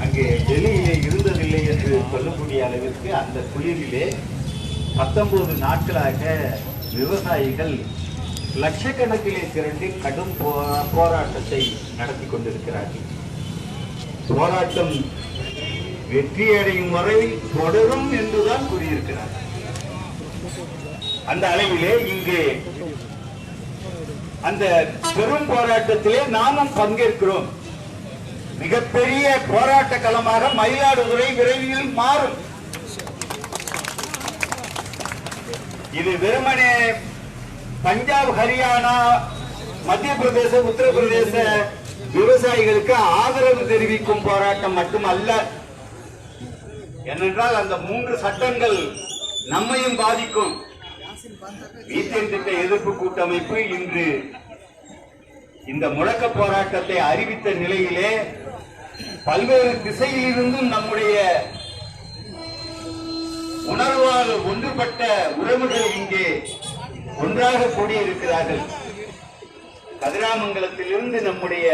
அங்கே டெல்லியிலே இருந்ததில்லை என்று சொல்லக்கூடிய அளவிற்கு அந்த குளிரிலே 19 நாட்களாக விவசாயிகள் லட்சக்கணக்கிலே திரண்டு கடும் போராட்டத்தை நடத்தி கொண்டிருக்கிறார்கள். போராட்டம் வெற்றியடையும் வரை தொடரும் என்றுதான் கூறியிருக்கிறார். அந்த அளவிலே இங்கே அந்த பெரும் போராட்டத்திலே நாமும் பங்கேற்கிறோம். மிகப்பெரிய போராட்ட களமாக மயிலாடுதுறை விரைவில் மாறும். இது வெறுமனே பஞ்சாப், ஹரியானா, மத்திய பிரதேச, உத்தரப்பிரதேச விவசாயிகளுக்கு ஆதரவு தெரிவிக்கும் போராட்டம் மட்டுமல்ல. ஏனென்றால் அந்த 3 சட்டங்கள் நம்மையும் பாதிக்கும். மீத்தேன் திட்ட எதிர்ப்பு கூட்டமைப்பு இன்று இந்த முழக்க போராட்டத்தை அறிவித்த நிலையிலே பல்வேறு திசையிலிருந்தும் நம்முடைய உணர்வால் ஒன்றுபட்ட உறவுகள் இங்கே ஒன்றாக கூடியிருக்கிறார்கள். கதிராமங்கலத்திலிருந்து நம்முடைய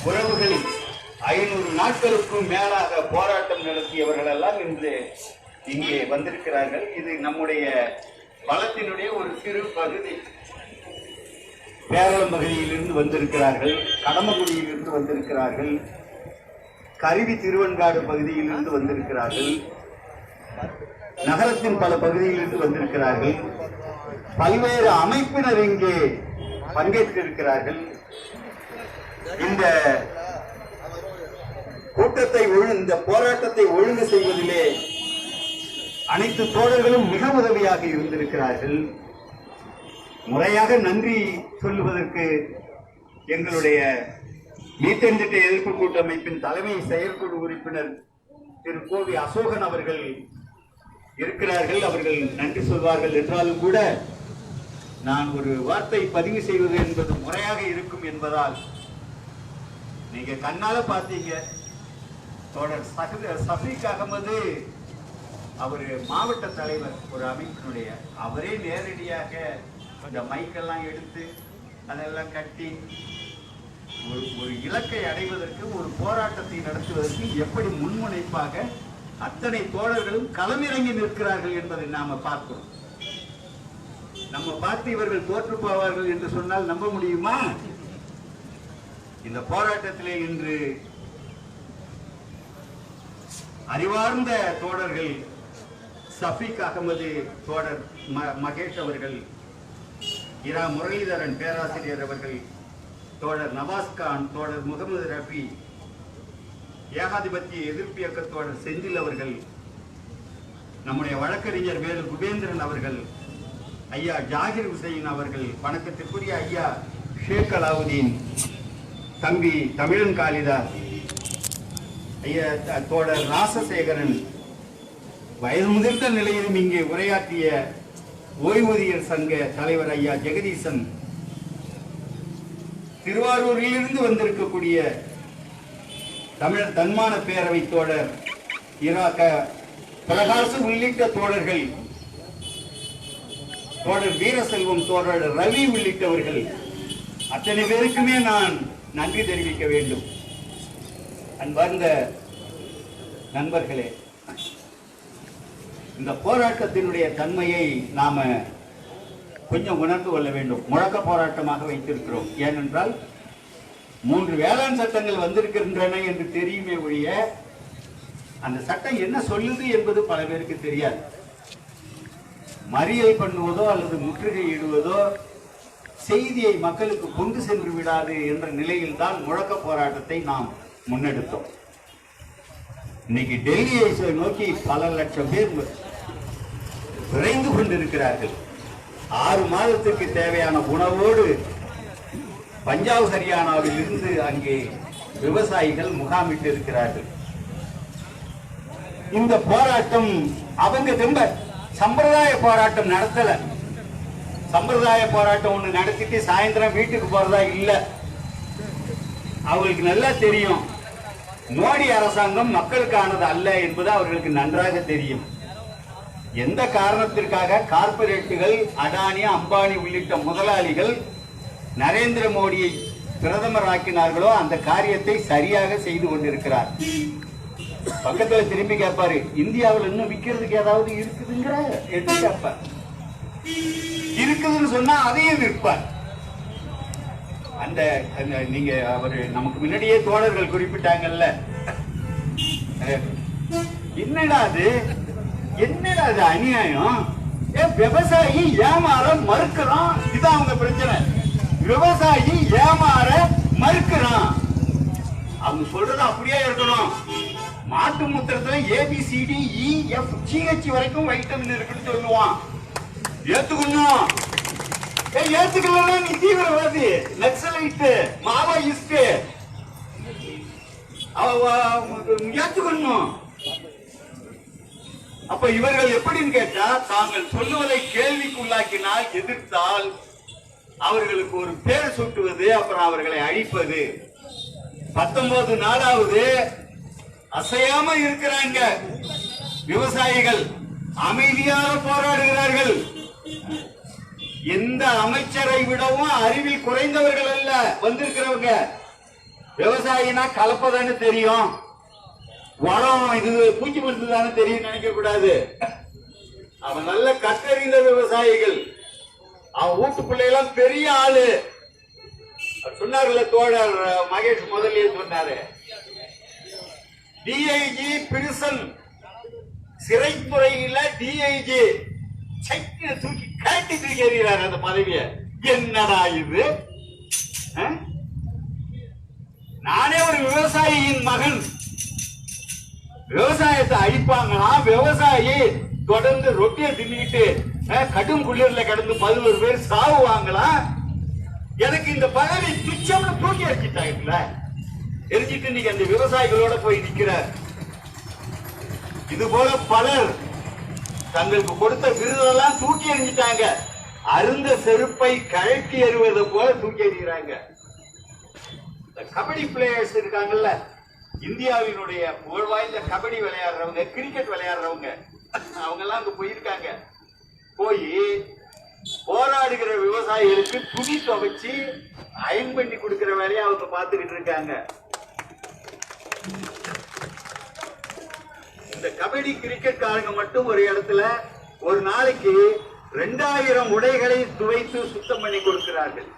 உறவுகள் 500 நாட்களுக்கும் மேலாக போராட்டம் நடத்தியவர்கள் எல்லாம் இன்று இங்கே வந்திருக்கிறார்கள். இது நம்முடைய பலத்தினுடைய ஒரு சிறு பகுதி. பேரளம் பகுதியிலிருந்து வந்திருக்கிறார்கள், கடமகுடியிலிருந்து வந்திருக்கிறார்கள், கருவி திருவெண்காடு பகுதியிலிருந்து வந்திருக்கிறார்கள், நகரத்தின் பல பகுதியிலிருந்து வந்திருக்கிறார்கள். பல்வேறு அமைப்பினர் இங்கே பங்கேற்றிருக்கிறார்கள். இந்த கூட்டத்தை இந்த போராட்டத்தை ஒழுங்கு செய்வதிலே அனைத்து தோழர்களும் மிக உதவியாக இருந்திருக்கிறார்கள். முறையாக நன்றி சொல்லுவதற்கு எங்களுடைய மீத்தேன் திட்ட எதிர்ப்பு கூட்டமைப்பின் தலைமை செயற்குழு உறுப்பினர் திரு கோவி அசோகன் அவர்கள் இருக்கிறார்கள். அவர்கள் நன்றி சொல்வார்கள் என்றாலும் கூட நான் ஒரு வார்த்தை பதிவு செய்வது என்பது முறையாக இருக்கும் என்பதால் நீங்க கண்ணால பார்த்தீங்க. தோழர் சஃபீக் அகமது அவர் மாவட்ட தலைவர் ஒரு அமைப்பினுடைய, அவரே நேரடியாக இந்த மைக்கெல்லாம் எடுத்து அதெல்லாம் கட்டி ஒரு இலக்கை அடைவதற்கு, ஒரு போராட்டத்தை நடத்துவதற்கு எப்படி முன்முனைப்பாக அத்தனை தோழர்களும் களமிறங்கி நிற்கிறார்கள் என்பதை நாம பார்க்கிறோம். நம்ம பார்த்து இவர்கள் தோற்று போவார்கள் என்று சொன்னால் நம்ப முடியுமா? இந்த போராட்டத்திலே இன்று அறிவார்ந்த தோழர்கள் சஃபீக் அகமது, தோழர் மகேஷ் அவர்கள், இரா முரளிதரன் பேராசிரியர் அவர்கள், தோழர் நவாஸ்கான், தோழர் முகமது ரஃபி, ஏகாதிபத்திய எதிர்ப்பு இயக்க தோழர் செந்தில் அவர்கள், நம்முடைய வழக்கறிஞர் வேலு குபேந்திரன் அவர்கள், ஐயா ஜாகிர் ஹுசைன் அவர்கள், வணக்கத்திற்குரிய ஐயா ஷேக் அலாவுதீன், தம்பி தமிழன் காளிதாஸ், ஐயா தோழர் ராசசேகரன், வயது முதிர்ந்த நிலையிலும் இங்கே உரையாற்றிய ஓய்வூதியர் சங்க தலைவர் ஐயா ஜெகதீசன், திருவாரூரிலிருந்து வந்திருக்கக்கூடிய தமிழர் தன்மான பேரவை தோழர் இராக பிரகாசு உள்ளிட்ட தோழர்கள், தோழர் வீரசெல்வம், தோழர் ரவி உள்ளிட்டவர்கள் அத்தனை பேருக்குமே நான் நன்றி தெரிவிக்க வேண்டும். அன்பார்ந்த நண்பர்களே, இந்த போராட்டத்தினுடைய தன்மையை நாம கொஞ்சம் உணர்ந்து கொள்ள வேண்டும். முழக்க போராட்டமாக வைத்திருக்கிறோம். ஏனென்றால் 3 வேளாண் சட்டங்கள் வந்திருக்கின்றன என்று தெரியுமே ஒழிய அந்த சட்டம் என்ன சொல்லுது என்பது பல பேருக்கு தெரியாது. மறியல் பண்ணுவதோ அல்லது முற்றுகையிடுவதோ செய்தியை மக்களுக்கு கொண்டு சென்று விடாது என்ற நிலையில் தான் முழக்க போராட்டத்தை நாம் முன்னெடுத்தோம். இன்னைக்கு டெல்லியை நோக்கி பல லட்சம் பேர் விரைந்து கொண்டிருக்கிறார்கள். 6 மாதத்துக்கு தேவையான உணவோடு பஞ்சாப், ஹரியானாவில் இருந்து அங்கே விவசாயிகள் முகாமிட்டு இருக்கிறார்கள். இந்த போராட்டம் அவங்க திரும்ப சம்பிரதாய போராட்டம் நடத்தல. சம்பிரதாய போராட்டம் ஒண்ணு நடத்திட்டு சாயந்தரம் வீட்டுக்கு போறதா இல்ல. அவங்களுக்கு நல்லா தெரியும் மோடி அரசாங்கம் மக்களுக்கானது அல்ல என்பது அவர்களுக்கு நன்றாக தெரியும். எந்த காரணத்திற்காக கார்ப்பரேட்டுகள், அடானி, அம்பானி உள்ளிட்ட முதலாளிகள் நரேந்திர மோடியை பிரதமர் ஆக்கினார்களோ அந்த காரியத்தை சரியாக செய்து கொண்டிருக்கிறார். பக்கத்துல திரும்பி கேட்பாரு, இந்தியாவில் இன்னும் விற்கிறதுக்கு ஏதாவது இருக்குதுங்கிற என்று கேட்பார். இருக்குதுன்னு சொன்னா அதையும் விற்பார். அந்த நீங்க அவரு நமக்கு முன்னாடியே தோழர்கள் குறிப்பிட்டாங்கல்ல, என்னடா அது அநியாயம், விவசாயி ஏமாற மறுக்கிறான். இதான் அவங்க பிரச்சனை. விவசாயி ஏமாற மறுக்கிறான். அவங்க சொல்றது அப்படியே இருக்கணும். மாட்டு மூத்திரத்துல ABCDEFGH வரைக்கும் வைட்டமின் இருக்குன்னு சொல்லுவான். ஏத்துக்கணும். ஏத்துக்கல நீ தீவிரவாதி, நக்சலைட், மாவோயிஸ்ட். ஏத்துக்கணும். அப்ப இவர்கள் எப்படின்னு கேட்டா, தாங்கள் சொல்லுவதை கேள்விக்குள்ளாக்கினால், எதிர்த்தால் அவர்களுக்கு ஒரு பேர் சூட்டுவது, அப்புறம் அவர்களை அழிப்பது. 19 நாளாவது அசையாம இருக்கிறாங்க விவசாயிகள், அமைதியாக போராடுகிறார்கள். எந்த அமைச்சரை விடவும் அறிவில் குறைந்தவர்கள் அல்ல வந்திருக்கிறவங்க. விவசாயினா கலப்பதானே தெரியும், உரம் இது பூச்சி மருந்து தானே தெரியும் நினைக்க கூடாது. அவன் நல்ல கற்றறிந்த விவசாயிகள். அவன் வீட்டு பிள்ளைகளாம் பெரிய ஆளு. சொன்னார்ல தோழர் மகேஷ் முதலியே சொன்னாரு. டிஐஜி பிரிசன் சிறைத்துறையில டிஐஜி தூக்கி காட்டி தூக்கி எறிகிறார் அந்த பதவிய. என்னடா இது? நானே ஒரு விவசாயியின் மகன். விவசாயத்தை அழிப்பாங்களா? விவசாயி தொடர்ந்து ரொட்டியை தின்னுட்டு கடும் குளிர்ல கடந்து 11 பேர் சாவுவாங்களா? எனக்கு இந்த பதவி துச்சம்னு தூக்கி அடிச்சுட்டாங்கல்ல, எரிஞ்சிட்டு நீங்க அந்த விவசாயிகளோட போய் நிக்கிறார். இது போல பலர் தங்களுக்கு கொடுத்த விருதெல்லாம் தூக்கி எறிஞ்சிட்டாங்க. அருந்த செருப்பை கழட்டி எறிவது போல தூக்கி எறிகிறாங்க. கபடி பிளேயர்ஸ் இருக்காங்கல்ல, இந்தியாவினுடைய புகழ்வாய்ந்த கபடி விளையாடுறவங்க, கிரிக்கெட் விளையாடுறவங்க, அவங்க எல்லாம் அங்க போயிருக்காங்க. போய் போராடுகிற விவசாயிகளுக்கு துணி துவைச்சு அயன் பண்ணி கொடுக்கிற வேலையை அவங்க பார்த்துக்கிட்டு இருக்காங்க. இந்த கபடி கிரிக்கெட் காரங்க மட்டும் ஒரு இடத்துல ஒரு நாளைக்கு 2000 உடைகளை துவைத்து சுத்தம் பண்ணி கொடுக்கிறார்கள்.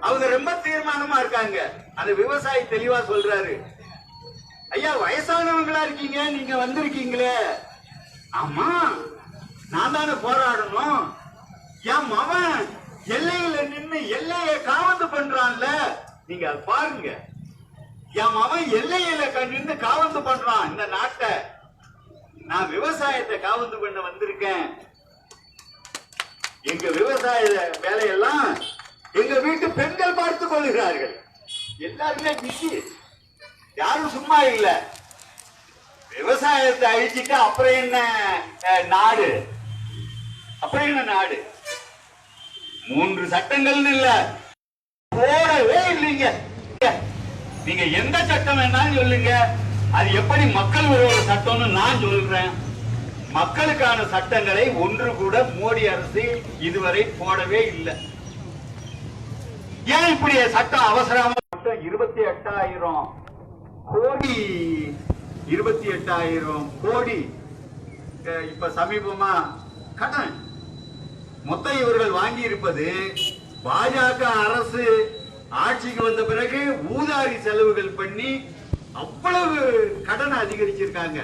அவங்க ரொம்ப தீர்மானமா இருக்காங்க. அந்த விவசாயி தெளிவா சொல்றாரு, ஐயா வயசானவங்களா இருக்கீங்க, நீங்க வந்திருக்கீங்களே. ஆமா, நான் தானே போராடணும். என் மவன் எல்லையில நின்று எல்லையை காவந்து பண்றான்ல, நீங்க பாருங்க. என் மவன் எல்லையில நின்று காவந்து பண்றான் இந்த நாட்டை. நான் விவசாயத்தை காவந்து பண்ண வந்திருக்கேன். எங்க விவசாய வேலையெல்லாம் எங்க வீட்டு பெண்கள் பார்த்துக் கொள்கிறார்கள். எல்லாருமே பிஸி, யாரும் சும்மா இல்ல. விவசாயத்தை அழிச்சிட்டு அப்புறம் என்ன நாடு? அப்புறம் என்ன நாடு? 3 சட்டங்கள்னு இல்ல, போடவே இல்லைங்க. நீங்க எந்த சட்டம் வேணாலும் சொல்லுங்க, அது எப்படி மக்கள் விரோத சட்டம்னு நான் சொல்றேன். மக்களுக்கான சட்டங்களை ஒன்று கூட மோடி அரசு இதுவரை போடவே இல்லை. ஏன் இப்படி சட்டம் அவசரமா? 28,000 கோடி 28,000 கோடி இப்ப சமீபமா கடன் மொத்தம் இவர்கள் வாங்கி இருப்பது. பாஜக அரசு ஆட்சிக்கு வந்த பிறகு ஊதாரி செலவுகள் பண்ணி அவ்வளவு கடன் அதிகரிச்சிருக்காங்க.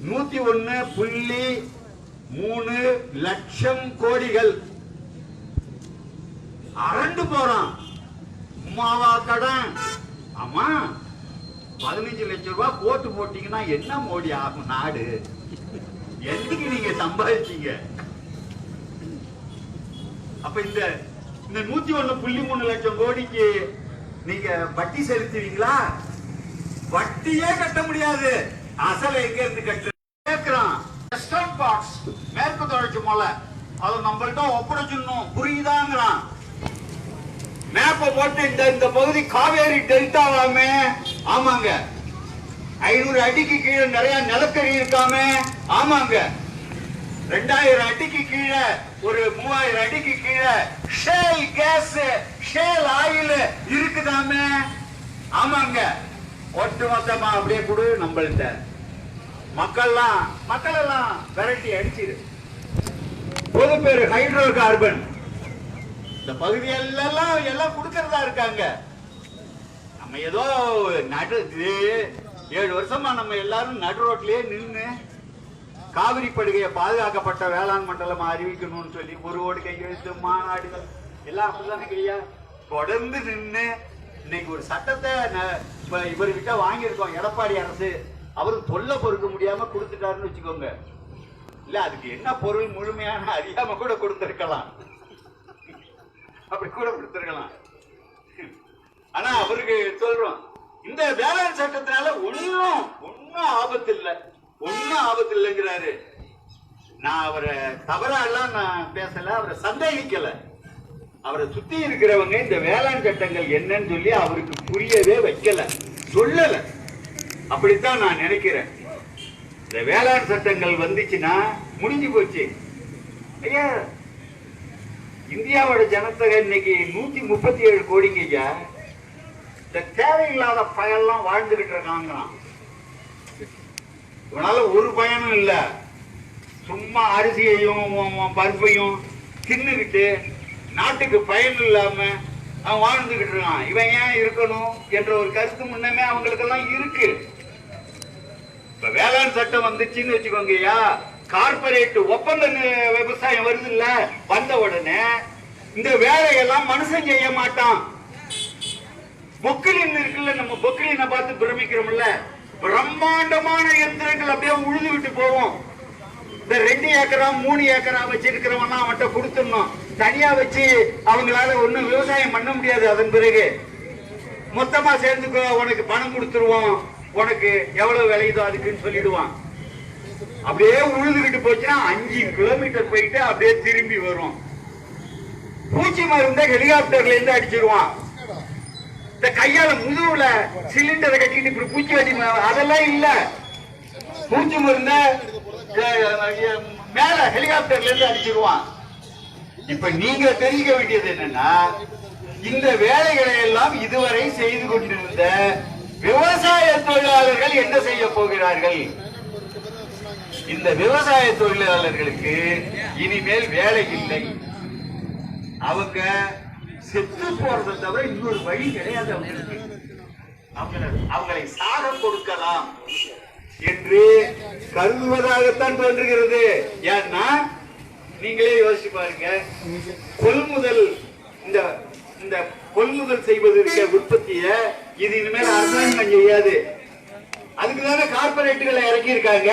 101.3 லட்சம் கோடிகள். அரண்டு போறான். உமாவா கடன்? ஆமா, 15 லட்சம் ரூபாய் போட்டு போட்டீங்கன்னா என்ன மோடி ஆகும் நாடு? எதுக்கு நீங்க சம்பாதிச்சீங்க? அப்ப இந்த 101.3 லட்சம் கோடிக்கு நீங்க வட்டி செலுத்துவீங்களா? வட்டியே கட்ட முடியாது. அசலை எங்க இருந்து கட்டு கேட்கிறான். வெஸ்டர்ன் பார்ட்ஸ், மேற்கு தொடர்ச்சி மலை, அது நம்மள்ட்ட ஒப்படைச்சிடணும், புரியுதாங்கிறான். மேப்ப போட்டு இந்த பகுதி காவேரி டெல்டாவாமே. ஆமாங்க. 500 அடிக்கு கீழே நிறைய நிலக்கரி இருக்காமே. ஆமாங்க. 2000 அடிக்கு கீழே ஒரு 3000 அடிக்கு கீழே ஷேல் கேஸ் ஷேல் ஆயில் இருக்குதாமே. ஆமாங்க, ஒட்டுமொத்தமா அப்படியே கொடு நம்மள்ட்ட. மக்கள் எல்லாம் விரட்டி அடிச்சிரு. பொது பேரு ஹைட்ரோ கார்பன் இந்த பகுதியெல்லாம் எல்லாம் கொடுக்கறதா இருக்காங்க. நம்ம ஏதோ நடு 7 வருஷமா நம்ம எல்லாரும் நடு ரோட்லயே நின்று காவிரி படுகையை பாதுகாக்கப்பட்ட வேளாண் மண்டலமா அறிவிக்கணும்னு சொல்லி ஒரு ஓடு கையெழுத்து மாநாடுகள் எல்லாம் அப்படிதானே கையா தொடர்ந்து நின்று இன்னைக்கு ஒரு சட்டத்தை இவர்கிட்ட வாங்கியிருக்கோம். எடப்பாடி அரசு அவரு தொல்லை பொறுக்க முடியாம கொடுத்துட்டாருன்னு வச்சுக்கோங்க. இல்ல அதுக்கு என்ன பொருள் முழுமையான அறியாம கூட கொடுத்திருக்கலாம், அப்படி கூட கொடுத்திருக்கலாம். ஆனா அவருக்கு சொல்றோம், இந்த வேளாண் சட்டத்தினால ஒன்னும் ஆபத்து இல்லை, ஒன்னும் ஆபத்து இல்லைங்கிறாரு. நான் அவரை தவறாலாம் நான் பேசல, அவரை சந்தேகிக்கல. அவரை சுத்தி இருக்கிறவங்க இந்த வேளாண் சட்டங்கள் என்னன்னு சொல்லி அவருக்கு புரியவே வைக்கல, சொல்லல. அப்படித்தான் நான் நினைக்கிறேன். இந்த வேளாண் சட்டங்கள் வந்துச்சுன்னா முடிஞ்சு போச்சு. ஐயா, இந்தியாவோட ஜனத்தொகை இன்னைக்கு 137 கோடிங்க ஐயா. இந்த தேவையில்லாத பயன்லாம் வாழ்ந்துகிட்டு இருக்காங்க. இவனால ஒரு பயனும் இல்ல, சும்மா அரிசியையும் பருப்பையும் தின்னுகிட்டு நாட்டுக்கு பயன் இல்லாம அவன் வாழ்ந்துகிட்டு இருக்கான். இவன் ஏன் இருக்கணும் என்ற ஒரு கருத்து முன்னமே அவங்களுக்கு எல்லாம் இருக்கு. இப்ப வேளாண் சட்டம் வந்துச்சுன்னு வச்சுக்கோங்கய்யா, கார்பரேட் ஒப்பந்த விவசாயம் வருது இல்ல, வந்த உடனே இந்த வேலையெல்லாம் மனுஷன் செய்ய மாட்டான். பொக்கிலின் இருக்குல்ல, நம்ம பொக்கிலினை பார்த்து பிரமிக்கிறோம்ல, பிரம்மாண்டமான இயந்திரங்கள் அப்படியே உழுது விட்டு போவோம். இந்த 2 ஏக்கரா 3 ஏக்கரா வச்சிருக்கிறவன் அவன்கிட்ட கொடுத்துடணும். தனியா வச்சு அவங்களால ஒன்னும் விவசாயம் பண்ண முடியாது. அதன் பிறகு மொத்தமா சேர்ந்துக்கோ, உனக்கு பணம் கொடுத்துருவோம், உனக்கு எவ்வளவு விளையுதோ அதுக்குன்னு சொல்லிடுவான். அப்படியே உழுதுகிட்டு போச்சுன்னா 5 கிலோமீட்டர் போயிட்டு அப்படியே திரும்பி வரும். பூச்சி மருந்த ஹெலிகாப்டர்ல இருந்து அடிச்சிருவான். இந்த கையால முதுகுல சிலிண்டரை கட்டிட்டு இப்படி பூச்சி அடி, அதெல்லாம் இல்ல. பூச்சி மருந்த மேல ஹெலிகாப்டர்ல இருந்து அடிச்சிருவான். இப்ப நீங்க தெரிஞ்சுக்க வேண்டியது என்னன்னா, இந்த வேலைகளை எல்லாம் இதுவரை செய்து கொண்டிருந்த விவசாய தொழிலாளர்கள் என்ன செய்ய போகிறார்கள்? இந்த விவசாய தொழிலாளர்களுக்கு இனிமேல் வேலை இல்லை. அவங்க செத்து போறதை தவிர இன்னொரு வழி கிடையாது. அவங்களை சாக கொடுக்கலாம் என்று கருதுவதாகத்தான் தோன்றுகிறது. ஏன்னா நீங்களே யோசிச்சு பாருங்க, கொள்முதல் இந்த கொள்முதல் செய்வதற்கு உற்பத்திய இது இனிமேல் அரசாங்கம் செய்யாது. அதுக்குதானே கார்பரேட்டுகளை இறக்கி இருக்காங்க.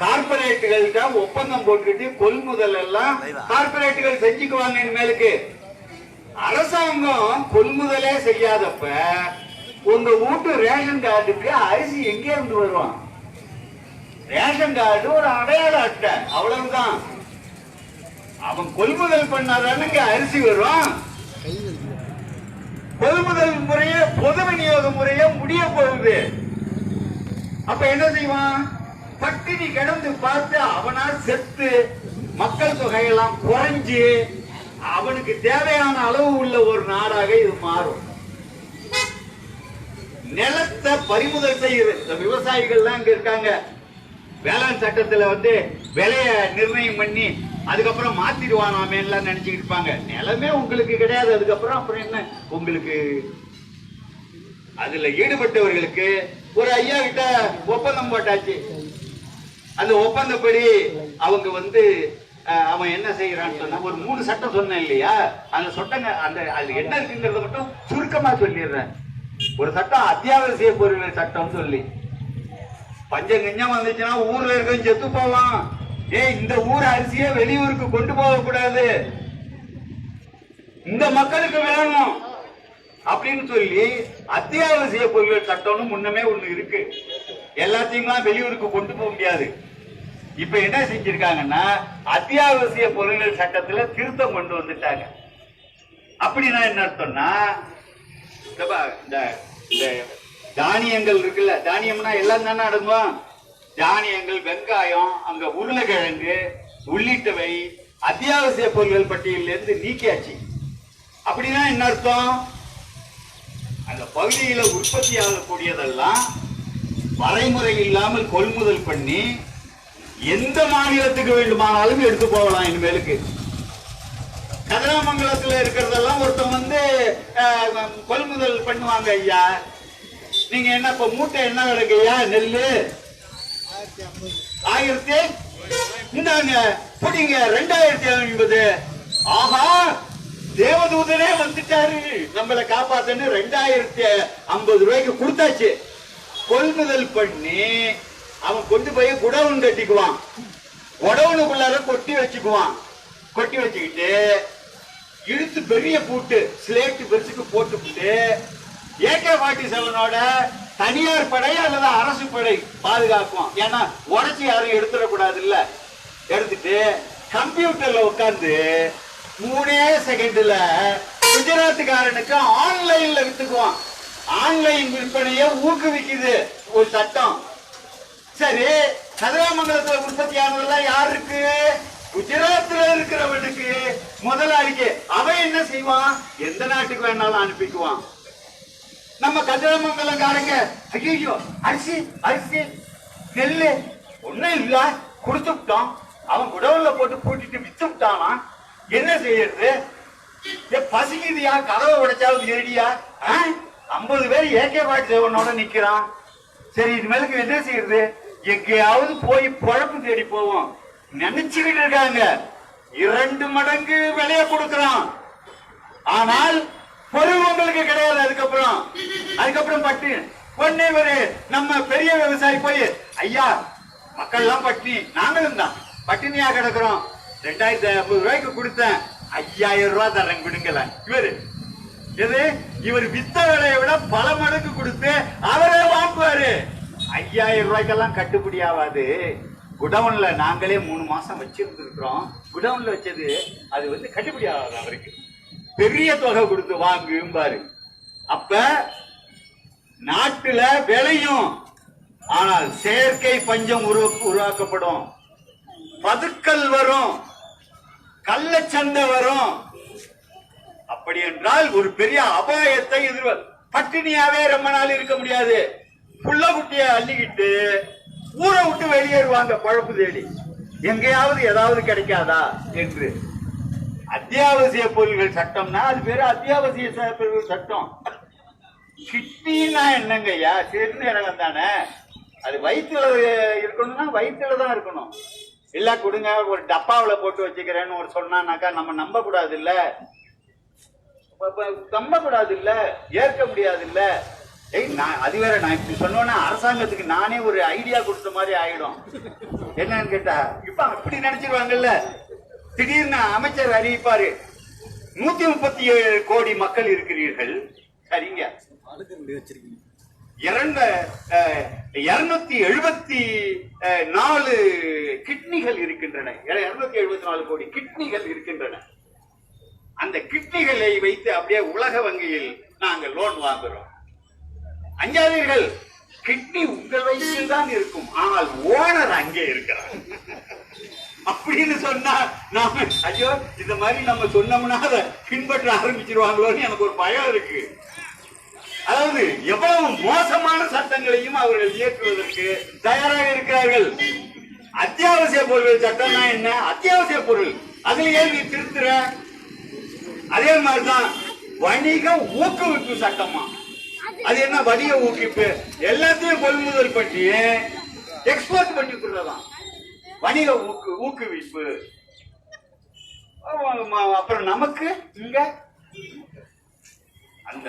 கார்பரேட்டுகள் தான் ஒப்பந்தம் போட்டுட்டு கொள்முதல் எல்லாம் கார்பரேட்டுகள் செஞ்சுக்குவாங்க. இனிமேலுக்கு அரசாங்கம் கொள்முதலே செய்யாதப்ப உங்க வீட்டு ரேஷன் கார்டுக்கு அரிசி எங்கே இருந்து வருவான்? ரேஷன் கார்டு ஒரு அடையாள அட்டை, அவ்வளவுதான். அவன் கொள்முதல் பண்ணாதானுங்க அரிசி வரும். கொள்முதல் முறையே பொது விநியோக முறையே முடிய போகுது. அப்ப என்ன செய்வான்? பட்டினி கிடந்து பார்த்து அவனா செத்து மக்கள் தொகையெல்லாம் குறைஞ்சு அவனுக்கு தேவையான அளவு உள்ள ஒரு நாடாக இது மாறும். நிலத்தை பறிமுதல் செய்யுது. இந்த விவசாயிகள் இங்க இருக்காங்க. வேளாண் சட்டத்துல விலைய நிர்ணயம் பண்ணி அதுக்கப்புறம் மாத்திடுவானாமே எல்லாம் நினைச்சுக்கிட்டு இருப்பாங்க. நிலமே உங்களுக்கு கிடையாது. அதுக்கப்புறம் அப்புறம் என்ன உங்களுக்கு? அதுல ஈடுபட்டவர்களுக்கு ஒரு ஐயா கிட்ட ஒப்பந்தம் போட்டாச்சு. அந்த ஒப்பந்தப்படி அவங்க அவன் என்ன செய்யறான்னு சொன்னா, ஒரு 3 சட்டம் சொன்னேன் இல்லையா? அந்த சட்டங்க அது என்ன இருக்குங்கிறத மட்டும் சுருக்கமா சொல்லிடுறேன். ஒரு சட்டம் அத்தியாவசிய பொருட்கள் சட்டம் சொல்லி, பஞ்சம் கஞ்சம் வந்துச்சுன்னா ஊர்ல இருக்க செத்து போவான். இந்த ஊர் அரிசியை வெளியூருக்கு கொண்டு போக கூடாது, இந்த மக்களுக்கு வேணும் அப்படின்னு சொல்லி அத்தியாவசிய பொருட்கள் சட்டம்னு முன்னமே ஒண்ணு இருக்கு. எல்லாத்தையும் வெளியூருக்கு கொண்டு போக முடியாது. இப்ப என்ன செஞ்சிருக்காங்கன்னா, அத்தியாவசிய பொருட்கள் சட்டத்துல திருத்தம் கொண்டு வந்துட்டாங்க. அப்படின்னா என்ன அர்த்தம்னா, இந்த தானியங்கள் இருக்குல்ல, தானியம்னா எல்லாம் தானே அடங்கும். தானியங்கள், வெங்காயம், அங்க உருளைக்கிழங்கு, உள்ளிட்டவை அத்தியாவசிய பொருட்கள் பட்டியலிருந்து நீக்கியாச்சு. அப்படின்னா என்ன அர்த்தம்? அந்த பகுதியில உற்பத்தி ஆகக்கூடியதெல்லாம் வரைமுறை இல்லாமல் கொள்முதல் பண்ணி எந்த மாநிலத்துக்கு வேண்டுமானாலும் எடுத்து போகலாம். இனிமேலுக்கு கதிராமங்கலத்துல இருக்கிறதெல்லாம் ஒருத்தன் வந்து கொள்முதல் பண்ணுவாங்க. ஐயா நீங்க என்ன இப்ப மூட்டை என்ன விலைக்கு ஐயா? நெல்லு 1000 இந்தாங்க புடிங்க 2550. ஆஹா தேவதூதனே வந்துட்டாரு நம்மளை காப்பாத்தன்னு 2050 ரூபாய்க்கு கொடுத்தாச்சு. கொள்முதல் பண்ணி அவன் கொண்டு போய் குடவுன் கட்டிக்குவான். குடவுனுக்குள்ளார கொட்டி வச்சுக்குவான். கொட்டி வச்சுக்கிட்டு இழுத்து பெரிய பூட்டு ஸ்லேட்டு பெருசுக்கு போட்டுவிட்டு AK-47 தனியார் படை அல்லது அரசு படை பாதுகாக்கும். ஏன்னா உடச்சி யாரும் எடுத்துடக்கூடாது இல்ல. எடுத்துட்டு கம்ப்யூட்டர்ல உட்கார்ந்து 3 செகண்ட்ல குஜராத்துக்காரனுக்கு ஆன்லைன்ல வித்துக்குவான். ஆன்லைன் விற்பனையை ஊக்குவிக்குது ஒரு சட்டம். சரி, கதிராமங்கலத்துல உற்பத்தி ஆனதெல்லாம் யாருக்கு? குஜராத்ல இருக்கிறவனுக்கு, முதலாளிக்கு. அவன் என்ன செய்வான்? எந்த நாட்டுக்கு வேணாலும் அனுப்பிக்குவான். நம்ம கதிராமங்கலங்காரங்க ஐயோ அரிசி அரிசி நெல்லு ஒன்னும் இல்ல கொடுத்து விட்டோம். அவன் குடவுல போட்டு பூட்டிட்டு வித்து விட்டானா? என்ன செய்யறது? பசிக்குதியா? கதவை உடைச்சாலும் ஏடியா? 50 பேர் AK-47 நிக்கிறான். சரி இனிமேலுக்கு என்ன செய்யறது? எங்கேயாவது போய் பொழப்பு தேடி போவோம் நினைச்சுக்கிட்டு இருக்காங்க. 2 மடங்கு விலைய கொடுக்கறான். ஆனால் பொருள் உங்களுக்கு கிடையாது. அதுக்கப்புறம் பட்டு பொண்ணே ஒரு நம்ம பெரிய விவசாயி போய் ஐயா மக்கள் எல்லாம் பட்டினி, நாங்களும் தான் பட்டினியா கிடக்குறோம், 2050 ரூபாய்க்கு கொடுத்தேன், 5000 ரூபாய் தரேன் விடுங்கல. இவர் வித்த விலையை விட பல மடங்கு கொடுத்து அவரே வாங்குவாரு. 5000 ரூபாய்க்கெல்லாம் கட்டுப்படி ஆகாது. குடவுன்ல நாங்களே 3 மாசம் வச்சிருந்துருக்கிறோம். குடவுன்ல வச்சது அது வந்து கட்டுப்படி ஆகாது. அவருக்கு பெரிய தொகை கொடுத்து வாங்கும்பாரு. அப்ப நாட்டுல விளையும், ஆனால் செயற்கை பஞ்சம் உருவாக்கப்படும், பதுக்கல் வரும், கள்ளச்சந்தை வரும். அப்படி என்றால் ஒரு பெரிய அபாயத்தை பட்டினியாவே ரொம்ப நாள் இருக்க முடியாது. புள்ள குட்டிய அள்ளிக்கிட்டு ஊரை விட்டு வெளியேறுவாங்க பழப்பு தேடி. எங்கேயாவது ஏதாவது கிடைக்காதா என்று. அத்தியாவசிய பொருள்கள் சட்டம்னா அது பேரு அத்தியாவசிய பொருள்கள் சட்டம். கிட்னின்னா என்னங்கய்யா? சிறுநீரகம் தானே. அது வயிற்றுல இருக்கணும்னா வயிற்றுலதான் இருக்கணும். இல்ல கொடுங்க ஒரு டப்பாவில போட்டு வச்சுக்கிறேன்னு ஒரு சொன்னாக்கா நம்ம நம்ப கூடாது இல்ல, ஏற்க முடியாது இல்ல. அது வேற. நான் இப்படி சொன்னோன்னா அரசாங்கத்துக்கு நானே ஒரு ஐடியா கொடுத்த மாதிரி ஆயிடும். என்னன்னு கேட்டா இப்ப அப்படி நினைச்சிருவாங்கல்ல. திடீர்னு அமைச்சர் அறிவிப்பாரு 137 கோடி மக்கள் இருக்கிறீர்கள். சரிங்க, 274 கிட்னிகள் இருக்கின்றன. 274 கோடி கிட்னிகள் இருக்கின்றன. அந்த கிட்னிகளை வைத்து அப்படியே உலக வங்கியில் நாங்கள் லோன் வாங்குறோம். அஞ்சாதீர்கள், கிட்னி உங்கள் வயிற்றில் தான் இருக்கும், ஆனால் ஓனர் அங்கே இருக்கிறார் அப்படின்னு சொன்னா நாம ஐயோ இந்த மாதிரி நம்ம சொன்னோம்னா அதை பின்பற்ற ஆரம்பிச்சிருவாங்களோன்னு எனக்கு ஒரு பயம் இருக்கு. அதாவது எவ்வளவு மோசமான சட்டங்களையும் அவர்கள் இயக்குவதற்கு தயாராக இருக்கிறார்கள். அத்தியாவசிய பொருட்கள் சட்டம்னா என்ன? அத்தியாவசிய பொருள் அதுல ஏன் நீ திருத்துற? அதே மாதிரிதான் வணிக ஊக்குவிப்பு சட்டமா. அது என்ன வணிக ஊக்குவிப்பு? எல்லாத்தையும் கொள்முதல் பண்ணி எக்ஸ்போர்ட் பண்ணி கொடுறதான் வணிக ஊக்குவிப்பு. அப்புறம் நமக்கு இங்க அந்த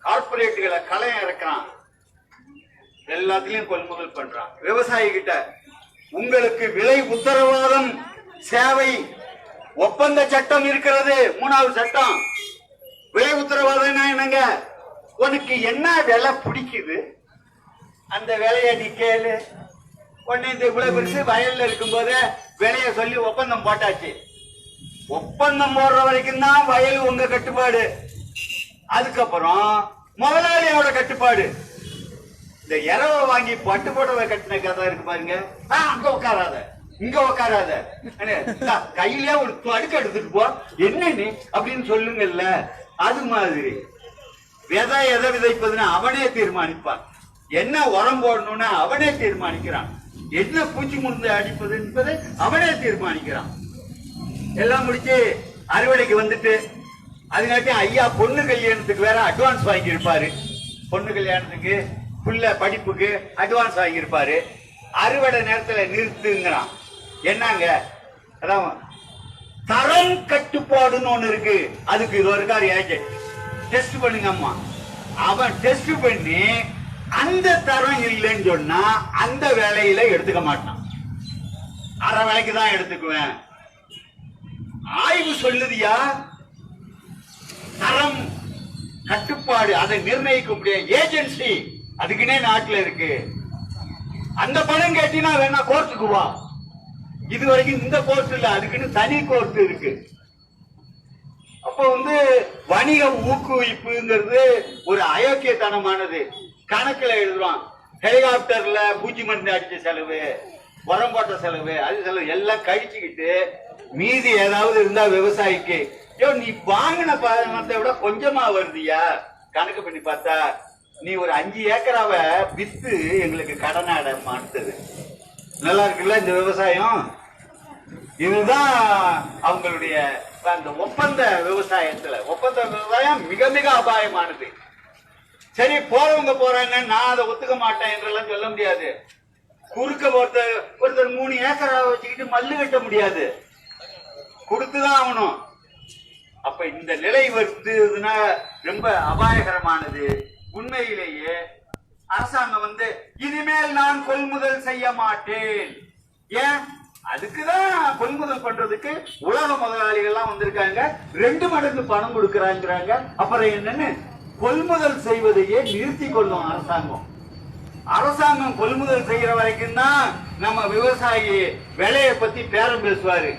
கார்பரேட்டுகளை களையம் இறக்கிறான், எல்லாத்திலையும் கொள்முதல் பண்றான். விவசாயி கிட்ட உங்களுக்கு விலை உத்தரவாதம் சேவை ஒப்பந்த சட்டம் இருக்கிறது. 3வது சட்டம் விலை உத்தரவாதம் என்னங்க? உனக்கு என்ன விலை பிடிக்குது அந்த விலைய நீ கேளு. உடனே இந்த இவ்வளவு பெருசு வயல்ல இருக்கும் போது விலைய சொல்லி ஒப்பந்தம் போட்டாச்சு. ஒப்பந்தம் போடுற வரைக்கும் தான் வயல் உங்க கட்டுப்பாடு. அதுக்கப்புறம் முதலாளியோட கட்டுப்பாடு. இந்த இரவ வாங்கி பட்டு புடவை கட்டின கதை இருக்கு பாருங்க, அங்க உட்காராத, இங்க உக்காராத, கையிலே ஒரு அடுக்கு எடுத்துட்டு போ, என்ன நீ அப்படின்னு சொல்லுங்கல்ல. அது மாதிரி விதை எதை விதைப்பதுன்னு அவனே தீர்மானிப்பான். என்ன உரம் போடணும்னு அவனே தீர்மானிக்கிறான். என்ன பூச்சி மருந்து அடிப்பது என்பதை அவனே தீர்மானிக்கிறான். எல்லாம் முடிச்சு அறுவடைக்கு வந்துட்டு அதுங்காட்டி ஐயா பொண்ணு கல்யாணத்துக்கு வேற அட்வான்ஸ் வாங்கி இருப்பாரு. பொண்ணு கல்யாணத்துக்கு புள்ள படிப்புக்கு அட்வான்ஸ் வாங்கி இருப்பாரு. அறுவடை நேரத்துல நிறுத்துங்கிறான். என்னங்க, அதான் தரம் கட்டுப்பாடுன்னு ஒண்ணு இருக்கு. அதுக்கு இது இருக்காரு ஏஜென்ட், டெஸ்ட் பண்ணுங்க அம்மா. அவன் டெஸ்ட் பண்ணி அந்த தரம் இல்லைன்னு சொன்னா அந்த வேலையில எடுத்துக்க மாட்டான். அரை வேலைக்கு தான் எடுத்துக்குவேன். ஆய்வு சொல்லுதியா, தரம் கட்டுப்பாடு அதை நிர்ணயிக்கக்கூடிய ஏஜென்சி அதுக்குன்னே நாட்டுல இருக்கு. அந்த பணம் கேட்டினா வேணா கோர்ட்டுக்கு வா. இது வரைக்கும் இந்த கோர்ட் இல்ல, அதுக்குன்னு தனி கோர்ட் இருக்கு. அப்போ வணிக ஊக்குவிப்புங்கிறது ஒரு அயோக்கியத்தனமானது. கணக்குல எழுதுறான், ஹெலிகாப்டர்ல பூச்சி மருந்து அடிச்ச செலவு, உரம் போட்ட செலவு, அது செலவு எல்லாம் கழிச்சுக்கிட்டு மீதி ஏதாவது இருந்தா விவசாயிக்கு, நீ வாங்கின பணத்தை விட கொஞ்சமா வருதியா கணக்கு பண்ணி பார்த்தா நீ ஒரு 5 ஏக்கராவை வித்து எங்களுக்கு கடனாட மாட்டுது. நல்லா இருக்குல்ல இந்த விவசாயம். இதுதான் அவங்களுடைய அந்த ஒப்பந்த விவசாயத்துல. ஒப்பந்த விவசாயம் மிக மிக அபாயமானது. சரி, போறவங்க போறாங்க, நான் அதை ஒத்துக்க மாட்டேன் என்றெல்லாம் சொல்ல முடியாது. குறுக்க ஒருத்தர் 3 ஏக்கரா வச்சுக்கிட்டு மல்லு கட்ட முடியாது, கொடுத்துதான் ஆகணும். அப்ப இந்த நிலை வருதுன்னா ரொம்ப அபாயகரமானது. உண்மையிலேயே அரசாங்கம் இனிமேல் நான் கொள்முதல் செய்ய மாட்டேன். ஏன்? அதுக்குதான் கொள்முதல் பண்றதுக்கு உலக முதலாளிகள்லாம் வந்திருக்காங்க, 2 மடங்கு பணம் கொடுக்கறாங்க. அப்புறம் என்னன்னு கொள்முதல் செய்வதையே நிறுத்தி கொள்ளும் அரசாங்கம். அரசாங்கம் கொள்முதல் செய்யற வரைக்கும் தான் நம்ம விவசாயி விலையை பத்தி பேரம் பேசுவாரு.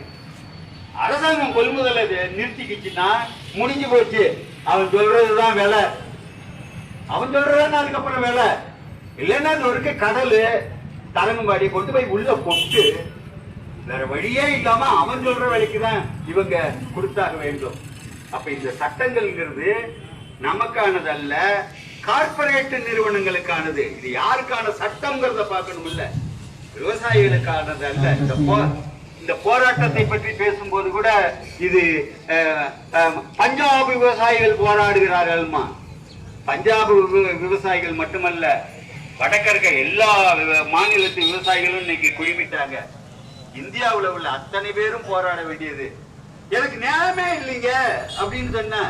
அரசாங்கம் கொள்முதலை நிறுத்திக்கிச்சுன்னா முடிஞ்சு போச்சு. அவன் சொல்றதுதான் விலை, அவன் சொல்றதுதான் அதுக்கப்புறம் விலை. இல்லைன்னா அது ஒரு கடல் தரங்கும்பாடி கொண்டு போய் உள்ள கொண்டு வேற வழியே இல்லாம அவன் சொல்ற விலைக்குதான் இவங்க கொடுத்தாக வேண்டும். அப்ப இந்த சட்டங்கள்ங்கிறது நமக்கானது அல்ல, கார்பரேட் நிறுவனங்களுக்கானது. இது யாருக்கான சட்டம்ங்கிறத பார்க்கணும் இல்ல, விவசாயிகளுக்கானது அல்ல. இந்த போராட்டத்தை பற்றி பேசும்போது கூட இது பஞ்சாப் விவசாயிகள் போராடுகிறார்கள்மா. பஞ்சாப் விவசாயிகள் மட்டுமல்ல, வடக்கிழக்க எல்லா மாநிலத்து விவசாயிகளும் இன்னைக்கு குழுமிட்டாங்க. இந்தியாவுல உள்ள அத்தனை பேரும் போராட வேண்டியது. எனக்கு நிலமே இல்லைங்க அப்படின்னு சொன்ன,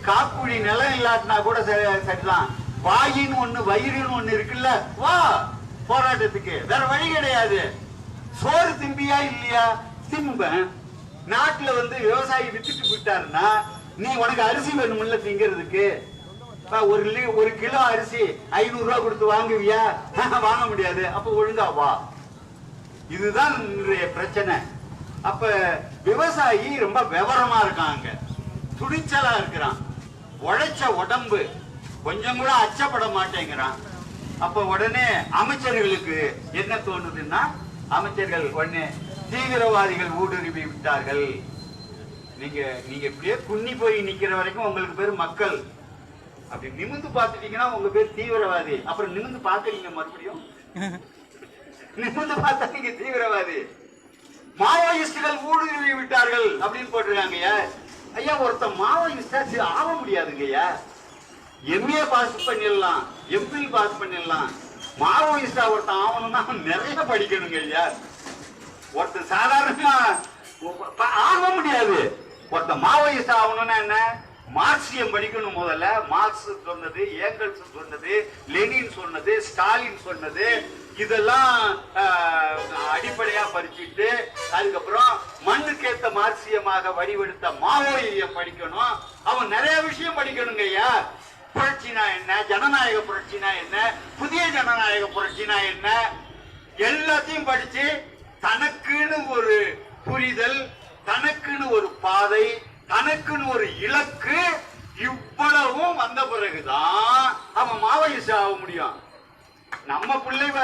காக்குழி நிலம் இல்லாட்டினா கூட சரிதான், வாயின்னு ஒண்ணு வயிறுன்னு ஒண்ணு இருக்குல்ல, வா போராட்டத்துக்கு. வேற வழி கிடையாது. சோறு திம்பியா இல்லையா? திம்ப. நாட்டுல விவசாயி வித்துட்டு போயிட்டாருன்னா நீ உனக்கு அரிசி வேணும்ல திங்கிறதுக்கு. ஒரு கிலோ அரிசி 500 ரூபாய் கொடுத்து வாங்குவியா? வாங்க முடியாது. அப்ப ஒழுங்கா வா. இதுதான் இன்றைய பிரச்சனை. அப்ப விவசாயி ரொம்ப விவரமா இருக்காங்க, துணிச்சலா இருக்கிறான், உழைச்ச உடம்பு, கொஞ்சம் கூட அச்சப்பட மாட்டேங்கிறான். அப்ப உடனே அமைச்சர்களுக்கு என்ன தோணுதுன்னா, அமைச்சர்கள் உடனே தீவிரவாதிகள் ஊடுருவி விட்டார்கள். நீங்க இப்படியே குன்னி போய் நிக்கிற வரைக்கும் உங்களுக்கு பேர் மக்கள். அப்படி நிமிந்து பார்த்துட்டீங்கன்னா உங்க பேர் தீவிரவாதி. அப்புறம் நிமிந்து பாக்குறீங்க, மறுபடியும் நிமிந்து பார்த்தா நீங்க தீவிரவாதி. மாவோயிஸ்டுகள் ஊடுருவி விட்டார்கள் அப்படின்னு போட்டிருக்காங்க. ஐயா, ஒருத்தன் மாவோயிஸ்டா ஆக முடியாதுங்கய்யா. எம்ஏ பாஸ் பண்ணிடலாம், எம்பில் பாஸ் பண்ணிடலாம். மாவோயிஸ்டா ஒருத்தன் ஆகணும்னா நிறைய படிக்கணுங்க ஐயா. ஒருத்தர் சாதாரணமா ஆக முடியாது. ஒருத்தன் மாவோயிஸ்டா ஆகணும்னா என்ன? மார்க்சியம் படிக்கணும். முதல்ல மார்க்ஸ் சொன்னது, ஏங்கல்ஸ் சொன்னது, லெனின் சொன்னது, ஸ்டாலின் சொன்னது, இதெல்லாம் அடிப்படையா படிச்சுட்டு அதுக்கப்புறம் மண்ணுக்கேத்த மார்க்சியமாக வடிவெடுத்த மாவோயியம் படிக்கணும். அவன் நிறைய விஷயம் படிக்கணுங்க ஐயா. புரட்சினா என்ன, ஜனநாயக புரட்சினா என்ன, புதிய ஜனநாயக புரட்சினா என்ன, எல்லாத்தையும் படிச்சு தனக்குன்னு ஒரு புரிதல், தனக்குன்னு ஒரு பாதை, தனக்குன்னு ஒரு இலக்கு, இவ்வளவும் வந்த பிறகுதான் அவன் மாவோயிஸ்ட் ஆக முடியும். நம்ம பிள்ளைவ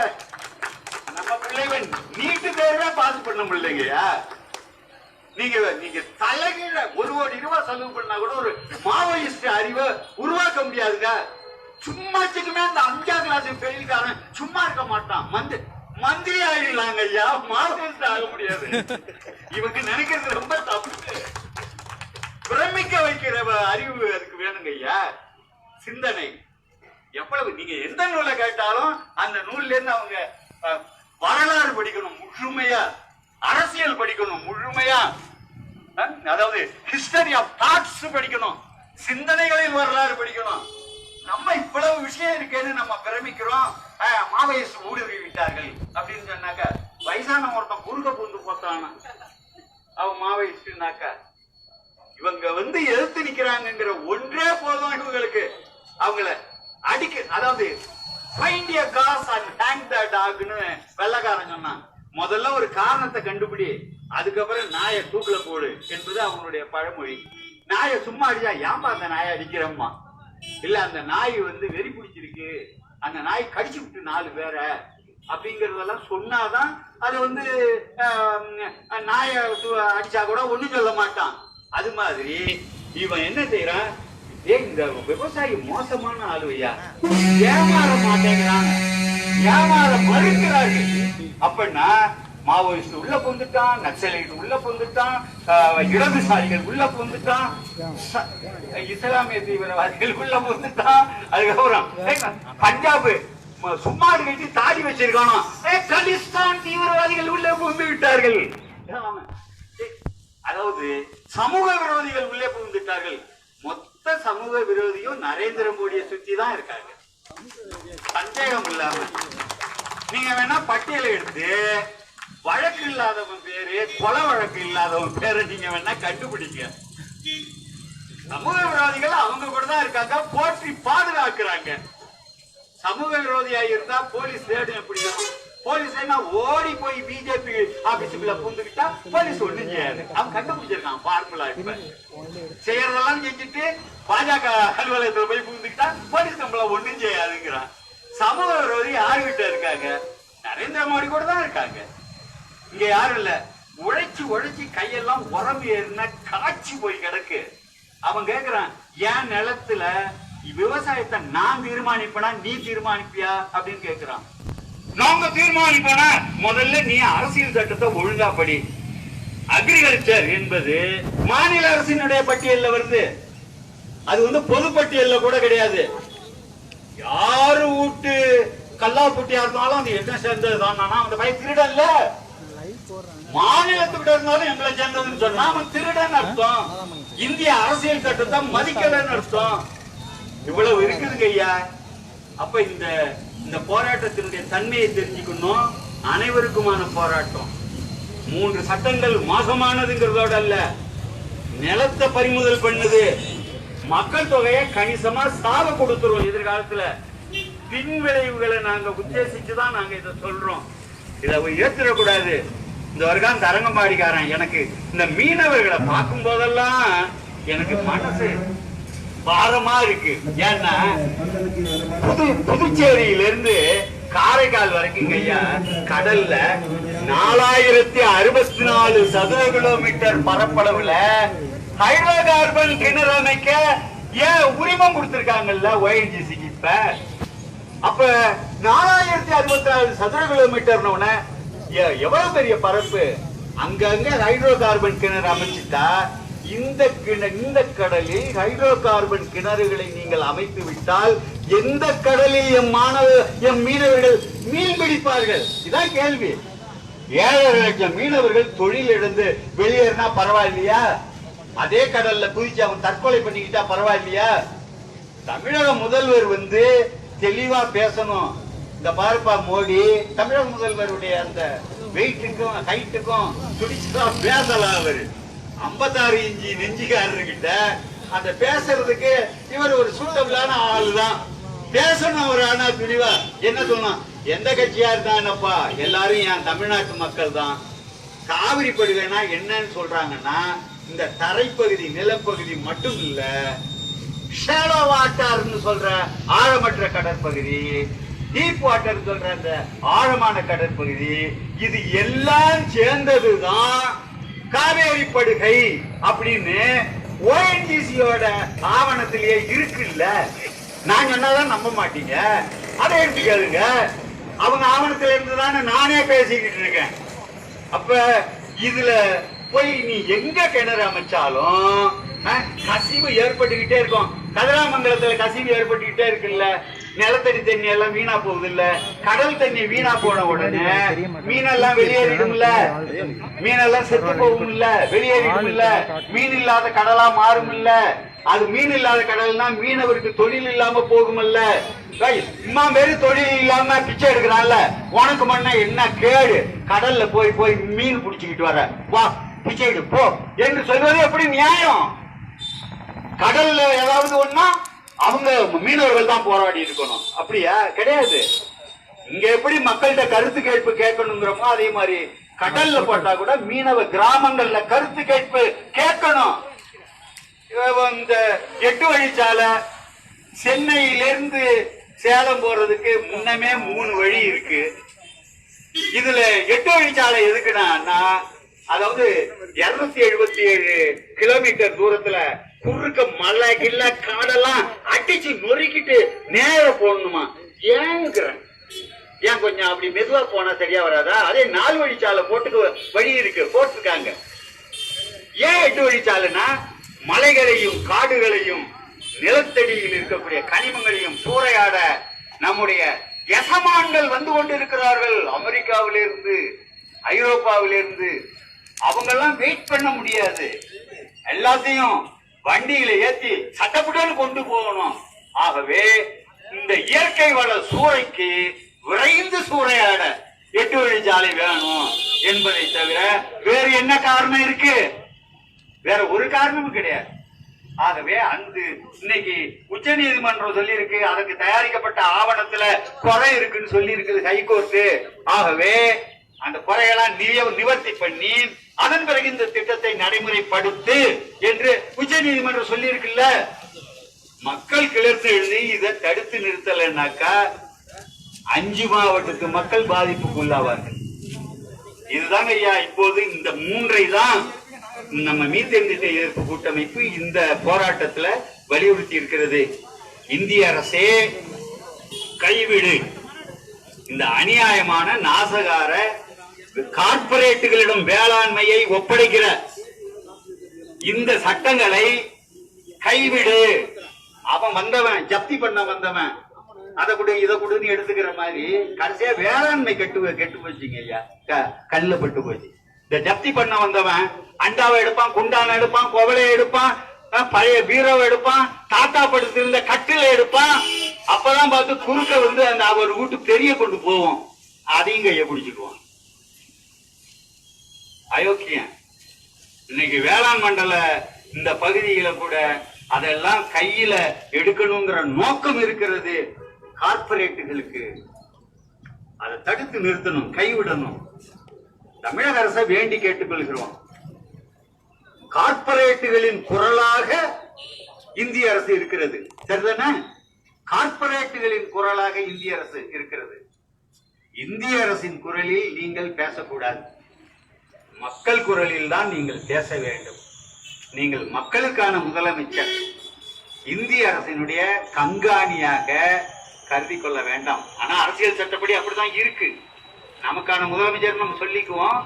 நம்ம பிள்ளைகள் நீட்டு தேர்வே பாஸ் பண்ண முடியலைங்கய்யா. நீங்க தலைகீழ 1 கோடி ரூபாய் செலவு பண்ணா கூட ஒரு மாவோயிஸ்ட் அறிவை உருவாக்க முடியாதுங்க. சும்மாச்சுக்குமே அந்த 5ஆம் கிளாஸ் ஃபெயில்காரன் சும்மா இருக்க மாட்டான். மந்திரி ஆயிடலாங்க ஐயா, மாவோயிஸ்ட் ஆக முடியாது. இவங்க நினைக்கிறது ரொம்ப தப்பு. பிரமிக்க வைக்கிற அறிவு அதுக்கு வேணுங்க ஐயா. சிந்தனை எவ்வளவு நீங்க எந்த நூலை கேட்டாலும் அந்த நூல்ல இருந்து அவங்க வரலாறு படிக்கணும் முழுமையா, அரசியல் படிக்கணும் முழுமையா, அதாவது ஹிஸ்டரி ஆஃப் தாட்ஸ் படிக்கணும், சிந்தனைகளில் வரலாறு படிக்கணும். நம்ம இவ்வளவு விஷயம் இருக்கேன்னு நம்ம பிரமிக்கிறோம். மாவோயிஸ்ட் ஊடுருவி விட்டார்கள் அப்படின்னு சொன்னாக்க வயசான ஒருத்தன் குறுக்க பூந்து போட்டான அவன் மாவோயிஸ்ட்னாக்க இவங்க எதிர்த்து நிக்கிறாங்கிற ஒன்றே போதும் இவங்களுக்கு. அவங்கள அடிக்க, அதாவது find a cause and hang the dogன்னு வெள்ளக்காரன் சொன்னான். முதல்ல ஒரு காரணத்தை கண்டுபிடி, அதுக்கப்புறம் நாயை தூக்குல போடு என்பது அவங்களுடைய பழமொழி. நாயை சும்மா அடிச்சா ஏன்பா அந்த நாயை அடிக்கிறம்மா, இல்ல அந்த நாய் வெறி பிடிச்சிருக்கு, அந்த நாய் கடிச்சு விட்டு 4 பேரை அப்படிங்கறதெல்லாம் சொன்னாதான் அது நாயை அடிச்சா கூட ஒண்ணும் சொல்ல மாட்டான். அது மாதிரி இவன் என்ன செய்யறான், இந்த விவசாயி மோசமான ஆளுவையா, ஏமாற மாட்டேங்கிறாங்க, ஏமாற மறுக்கிறார்கள். அப்படின்னா மாவோயிஸ்ட் உள்ள புந்துட்டான், நக்சலைட் உள்ள புந்துட்டான், இடதுசாரிகள் உள்ள புந்துட்டான், இஸ்லாமிய தீவிரவாதிகள் உள்ள புந்துட்டான். அதுக்கப்புறம் பஞ்சாப் சும்மாடு கட்டி தாடி வச்சிருக்கானோ கலிஸ்தான் தீவிரவாதிகள் உள்ள புகுந்து விட்டார்கள். அதாவது சமூக விரோதிகள் உள்ளே புகுந்துட்டார்கள். மொத்த சமூக விரோதியும் நரேந்திர மோடியை சுத்தி தான் இருக்காங்க, சந்தேகம் இல்லாம. நீங்க வேணா பட்டியலை எடுத்து வழக்கு இல்லாதவன் பேரு, கொலை வழக்கு இல்லாதவன் பேரு நீங்க வேணா கண்டுபிடிங்க. சமூக விரோதிகள் அவங்க கூட தான் இருக்காங்க, போற்றி பாதுகாக்கிறாங்க. சமூக விரோதியா இருந்தா போலீஸ் தேடும். எப்படியா போலீஸ் ஓடி போய் பிஜேபி ஆபீஸுக்குள்ள பூந்துக்கிட்டா போலீஸ் ஒண்ணும் செய்யாது. அவன் கண்டுபிடிச்சிருக்கான் பார்முலா. இப்ப செய்யறதெல்லாம் செஞ்சுட்டு பாஜக அலுவலகத்துல போய் பூந்துக்கிட்டா போலீஸ் நம்மள ஒண்ணும் செய்யாதுங்கிறான். சமூக விரோதி யாருகிட்ட இருக்காங்க, நரேந்திர மோடி கூட தான் இருக்காங்க. இங்க யாரும் இல்ல. உழைச்சு கையெல்லாம் உரம்பு ஏறின காய்ச்சி போய் கிடக்கு. அவன் கேக்குறான், என் நிலத்துல விவசாயத்தை நான் தீர்மானிப்பனா நீ தீர்மானிப்பியா அப்படின்னு கேக்குறான். நாங்க தீர்மானிப்போனா முதல்ல நீ அரசியல் சட்டத்தை ஒழுங்கா படி. அக்ரிகல்ச்சர் என்பது மாநில அரசினுடைய பட்டியல்ல வருது, அது பொது பட்டியல்ல கூட கிடையாது. யாரு வீட்டு கல்லாப்பட்டியா இருந்தாலும் அது என்ன சேர்ந்ததுதான். அந்த பையன் திருடன்ல, மாநிலத்துக்கிட்ட இருந்தாலும் எங்களை சேர்ந்ததுன்னு சொன்னா அவன் திருடன் அர்த்தம். இந்திய அரசியல் சட்டத்தை மதிக்கலன்னு அர்த்தம். இவ்வளவு இருக்குதுங்க ஐயா. அப்ப இந்த போராட்டத்தினுடைய தன்மையை தெரிஞ்சுக்கணும். அனைவருக்குமான போராட்டம். 3 சட்டங்கள் மோசமானதுங்கிறதோட அல்ல, நிலத்தை பறிமுதல் பண்ணுது, மக்கள் தொகையை கணிசமா சாவ கொடுத்துருவோம் எதிர்காலத்துல. பின் விளைவுகளை நாங்க உத்தேசிச்சுதான் நாங்க இதை சொல்றோம். இதை ஏத்துடக்கூடாது. இந்த வருடம் தரங்கம்பாடிக்காரன் எனக்கு இந்த மீனவர்களை பார்க்கும் போதெல்லாம் எனக்கு மனசு பாரமா இருக்கு. ஏன்னா புதுச்சேரியிலிருந்து காரைக்கால் வரைக்கும் ஐயா கடல்ல 4064 சதுர கிலோமீட்டர் பரப்பளவுல ஹைட்ரோ கார்பன் கிணறு அமைக்க ஏன் உரிமம் கொடுத்திருக்காங்கல்ல ONGCக்கு. அப்ப 4064 சதுர கிலோமீட்டர் எவ்வளவு பெரிய பரப்பு. அங்கங்க ஹைட்ரோ கார்பன் கிணறு அமைச்சுட்டா இந்த கடலில் ஹைட்ரோ கார்பன் கிணறுகளை நீங்கள் அமைத்து விட்டால் எந்த கடலில் எம் மீனவர்கள் மீன் பிடிப்பார்கள்? இதான் கேள்வி. 7.5 லட்சம் மீனவர்கள் தொழில் இழந்து வெளியேறினா பரவாயில்லையா? அதே கடல்ல குதிச்சு அவன் தற்கொலை பண்ணிக்கிட்டா பரவாயில்லையா? தமிழக முதல்வர் தெளிவா பேசணும். இந்த பாருப்பா மோடி, தமிழக முதல்வருடைய அந்த வெயிட்டுக்கும் ஹைட்டுக்கும் துடிச்சுதான் பேசலாம். அவரு 56 இன்ச்சு நெஞ்சிக்காரர்கிட்ட அந்த பேசுறதுக்கு இவர் ஒரு சூட்டபிளான ஆளுதான். பேசணும் ஒரு ஆனா துணிவா என்ன சொல்லணும், எந்த கட்சியா இருந்தானப்பா எல்லாரும் என் தமிழ்நாட்டு மக்கள் தான். காவிரி படுகைனா என்னன்னு சொல்றாங்கன்னா இந்த தரைப்பகுதி நிலப்பகுதி மட்டும் இல்ல, ஷேலோ வாட்டர்னு சொல்ற ஆழமற்ற கடற்பகுதி, டீப் வாட்டர் சொல்ற அந்த ஆழமான கடற்பகுதி, இது எல்லாம் சேர்ந்ததுதான் காவேரி படுகை அப்படின்னு ONGCயோட ஆவணத்திலேயே இருக்குல்ல. நான் சொன்னாதான் நம்ப மாட்டீங்க, அதை எடுத்துக்காதுங்க. அவங்க ஆவணத்துல இருந்துதானே நானே பேசிக்கிட்டு இருக்கேன். அப்ப இதுல போய் நீ எங்க கிணறு அமைச்சாலும் கசிவு ஏற்பட்டுக்கிட்டே இருக்கும். கதிராமங்கலத்துல கசிவு ஏற்பட்டுக்கிட்டே இருக்குல்ல. நிலத்தடி தண்ணி எல்லாம் வீணா போகுது இல்ல, கடல் தண்ணி வீணா போன உடனே மீனெல்லாம் வெளியேறிடும்ல, மீனெல்லாம் செத்து போகும் இல்ல, வெளியேறிடும் இல்ல, மீன் இல்லாத கடலா மாறும் இல்ல. அது மீன் இல்லாத கடல்னா மீனவருக்கு தொழில் இல்லாம போகுமல்ல. இம்மா மாரி தொழில் இல்லாம பிச்சை எடுக்கிறான்ல, உனக்கு மண்ணா என்ன கேடு? கடல்ல போய் போய் மீன் பிடிச்சுக்கிட்டு வர, வா பிச்சை எடு போ என்று சொல்வது எப்படி நியாயம்? கடல்ல ஏதாவது ஒண்ணா அவங்க மீனவர்கள் தான் போராடி இருக்கணும், அப்படியா? கிடையாது. இங்க எப்படி மக்கள்கிட்ட கருத்து கேட்பு கேட்கணுங்கிறோமோ அதே மாதிரி கடல்ல போட்டா கூட மீனவ கிராமங்கள்ல கருத்து கேட்பு கேட்கணும். இந்த 8 வழிச்சாலை சென்னையிலிருந்து சேலம் போறதுக்கு முன்னமே 3 வழி இருக்கு. இதுல 8 வழிச்சாலை எதுக்குன்னா, அதாவது 277 கிலோமீட்டர் தூரத்துல குறுக்க மலை கில்ல காடெல்லாம் அடிச்சு நொறுக்கிட்டு நேர போடணுமா? ஏங்குறேன். ஏன் கொஞ்சம் அப்படி மெதுவா போனா சரியா வராதா? அதே 4 வழிச்சாலை போட்டுக்கு வழி இருக்கு, போட்டிருக்காங்க. ஏன் 8 வழிச்சாலைன்னா, மலைகளையும் காடுகளையும் நிலத்தடியில் இருக்கக்கூடிய கனிமங்களையும் சூறையாட நம்முடைய எசமான்கள் வந்து கொண்டிருக்கிறார்கள். அமெரிக்காவிலிருந்து, ஐரோப்பாவிலிருந்து. அவங்கெல்லாம் வெயிட் பண்ண முடியாது. எல்லாத்தையும் வண்டியில ஏத்தி சட்டப்பட்டு கொண்டு போகணும். ஆகவே இந்த இயற்கை வள சூறைக்கு விரைந்து சூறையாட 8 வழிச்சாலை வேணும் என்பதை தவிர வேறு என்ன காரணம் இருக்கு? வேற ஒரு காரணமும் கிடையாது. ஆகவே அந்த இன்னைக்கு உச்ச நீதிமன்றம் சொல்லி இருக்கு, அதுக்கு தயாரிக்கப்பட்ட ஆவணத்துல குறை இருக்குன்னு சொல்லி இருக்குது ஹைகோர்ட். ஆகவே அந்த குறையெல்லாம் நிவர்த்தி பண்ணி அதன் பிறகு இந்த திட்டத்தை நடைமுறைப்படுத்து என்று உச்ச நீதிமன்றம் சொல்லி இருக்குல்ல. மக்கள் கிளர்ந்து எழுதி இதை தடுத்து நிறுத்தலைன்னாக்கா 5 மாவட்டத்து மக்கள் பாதிப்புக்கு உள்ளாவார்கள். இதுதாங்க ஐயா இப்போது இந்த 3ஐ தான் நம்ம மீத்தேன் திட்ட எதிர்ப்பு கூட்டமைப்பு இந்த போராட்டத்துல வலியுறுத்தி இருக்கிறது. இந்திய அரசே கைவிடு இந்த அநியாயமான நாசகார கார்ப்பரேட்டுகளிடம் வேளாண்மையை ஒப்படைக்கிற இந்த சட்டங்களை கைவிடு. அவன் வந்தவன் ஜப்தி பண்ண வந்தவன் அதை கூட இதை கூடன்னு எடுத்துக்கிற மாதிரி கடைசியா வேளாண்மை கெட்டு போச்சுங்க ஐயா, கல்ல பட்டு போச்சு. இந்த ஜப்தி பண்ண வந்தவன் அண்டாவை எடுப்பான், குண்டான எடுப்பான், கோவலையை எடுப்பான், பழைய பீரோவை எடுப்பான், தாத்தா படுத்திருந்த கட்டில எடுப்பான். அப்பதான் பார்த்து குறுக்க வந்து அந்த அவர் வீட்டுக்கு தெரிய கொண்டு போவோம், அதையும் கைய பிடிச்சுக்குவான். அயோக்கியன். இன்னைக்கு வேளாண் மண்டல இந்த பகுதியில கூட அதெல்லாம் கையில எடுக்கணுங்கிற நோக்கம் இருக்கிறது கார்பரேட்டுகளுக்கு. அதை தடுத்து நிறுத்தணும், கைவிடணும். தமிழக அரசை வேண்டி கேட்டுக்கொள்கிறோம். கார்பரேட்டுகளின் குரலாக இந்திய அரசு இருக்கிறது, சரிதானே? கார்பரேட்டுகளின் குரலாக இந்திய அரசு இருக்கிறது. இந்திய அரசின் குரலில் நீங்கள் பேசக்கூடாது, மக்கள் குரலில் தான் நீங்கள் பேச வேண்டும். நீங்கள் மக்களுக்கான முதலமைச்சர், இந்திய அரசினுடைய கண்காணியாக கருதி கொள்ள வேண்டாம். ஆனா அரசியல் சட்டப்படி அப்படிதான் இருக்கு. நமக்கான முதலமைச்சர் நம்ம சொல்லிக்குவோம்.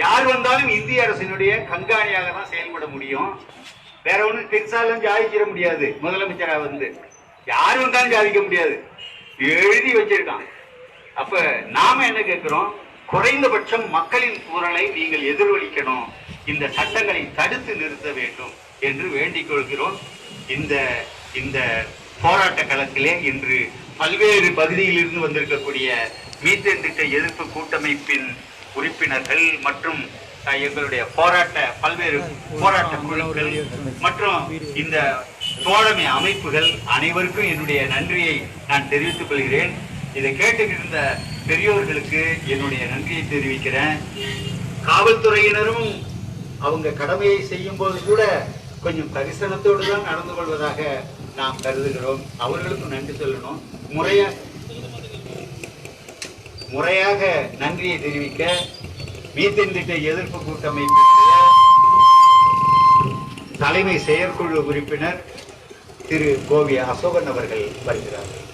யார் வந்தாலும் இந்திய அரசினுடைய கண்காணியாக தான் செயல்பட முடியும். வேற ஒண்ணு பெருசாலும் சாதிச்சிட முடியாது. முதலமைச்சரா வந்து யாரு வந்தாலும் சாதிக்க முடியாது, எழுதி வச்சிருக்கான். அப்ப நாம என்ன கேட்கிறோம்? குறைந்தபட்சம் மக்களின் குரலை நீங்கள் எதிரொலிக்கணும், இந்த சட்டங்களை தடுத்து நிறுத்த வேண்டும் என்று வேண்டிக் கொள்கிறோம். இந்த போராட்ட களத்திலே இன்று பல்வேறு பகுதியில் இருந்து வந்திருக்கக்கூடிய மீத்தேன் திட்ட எதிர்ப்பு கூட்டமைப்பின் உறுப்பினர்கள் மற்றும் எங்களுடைய பல்வேறு போராட்ட குழுக்கள் மற்றும் இந்த தோழமை அமைப்புகள் அனைவருக்கும் என்னுடைய நன்றியை நான் தெரிவித்துக் கொள்கிறேன். இதை கேட்டுக்கிட்ட பெரியோர்களுக்கு என்னுடைய நன்றியை தெரிவிக்கிறேன். காவல்துறையினரும் அவங்க கடமையை செய்யும் போது கூட கொஞ்சம் கரிசனத்தோடு தான் நடந்து கொள்வதாக நாம் கருதுகிறோம். அவர்களுக்கும் நன்றி சொல்லணும். முறையா முறையாக நன்றியை தெரிவிக்க மீத்தேன் திட்ட எதிர்ப்பு கூட்டமைப்பினுடைய தலைமை செயற்குழு உறுப்பினர் திரு கோவி அசோகன் அவர்கள் வருகிறார்கள்.